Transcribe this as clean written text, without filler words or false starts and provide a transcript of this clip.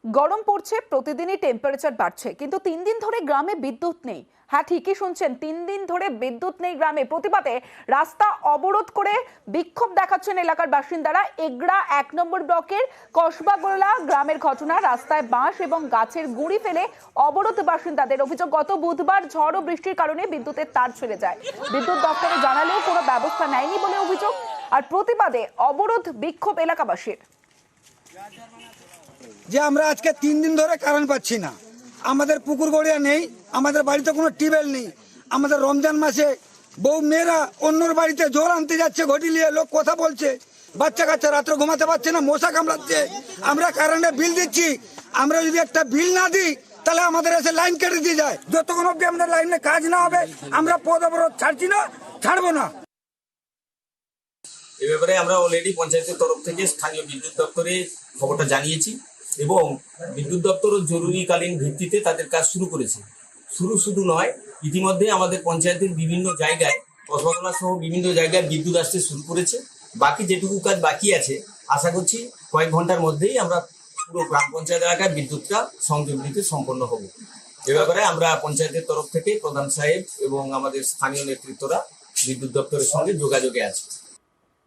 গরম পড়ছে, প্রতিদিনই টেম্পারেচার বাড়ছে, কিন্তু 3 দিন ধরে গ্রামে বিদ্যুৎ নেই। হ্যাঁ, ঠিকই শুনছেন, 3 দিন ধরে বিদ্যুৎ নেই গ্রামে। প্রতিবাদে রাস্তা অবরোধ করে বিক্ষোভ দেখাচ্ছেন এলাকার বাসিন্দারা। এগড়া 1 নম্বর ব্লকের কসবাগোলা গ্রামের ঘটনা। রাস্তায় বাঁশ এবং গাছের গুঁড়ি ফেলে অবরোধ বাসিন্দাদের। অভিযোগ, গত বুধবার ঝড় ও বৃষ্টির কারণে বিদ্যুতের তার ছিঁড়ে যায়। বিদ্যুৎ দপ্তরে জানালেও কোনো ব্যবস্থা নেয়নি বলে অভিযোগ। আর প্রতিবাদে অবরোধ বিক্ষোভ এলাকাবাসীর। যে আমরা আজকে 3 দিন ধরে কারেন্ট পাচ্ছি না, আমাদের পুকুর গড়িয়া নেই, আমাদের বাড়িতে কোনো টিউবওয়েল নেই। আমাদের রমজান মাসে বউ মেয়েরা অন্যর বাড়িতে জল আনতে যাচ্ছে, ঘটি নিয়ে লোক কথা বলছে, বাচ্চা কাচ্চা রাত্রে ঘুমাতে পারছে না, মশা কামড়াচ্ছে। আমরা কারেন্টের বিল দিচ্ছি, আমরা যদি একটা বিল না দিই তাহলে আমাদের এসে লাইন কেটে দিয়ে যায়। যতক্ষণ অব্দি আমাদের লাইনে কাজ না হবে আমরা পদ অবরোধ ছাড়ছি না, ছাড়বো না। এ ব্যাপারে আমরা অলরেডি পঞ্চায়েতের তরফ থেকে স্থানীয় বিদ্যুৎ দপ্তরে খবরটা জানিয়েছি এবং বিদ্যুৎ দপ্তরও জরুরিকালীন ভিত্তিতে তাদের কাজ শুরু করেছে। শুধু নয়, ইতিমধ্যে আমাদের পঞ্চায়েতের বিভিন্ন জায়গায়, কসবাগোলা সহ বিভিন্ন জায়গায় বিদ্যুৎ আসতে শুরু করেছে। বাকি যেটুকু কাজ বাকি আছে, আশা করছি কয়েক ঘন্টার মধ্যেই আমরা পুরো গ্রাম পঞ্চায়েত এলাকায় বিদ্যুৎটা সংযোগ দিতে সম্পন্ন হব। এ ব্যাপারে আমরা পঞ্চায়েতের তরফ থেকে প্রধান সাহেব এবং আমাদের স্থানীয় নেতৃত্বরা বিদ্যুৎ দপ্তরের সঙ্গে যোগাযোগে আছে।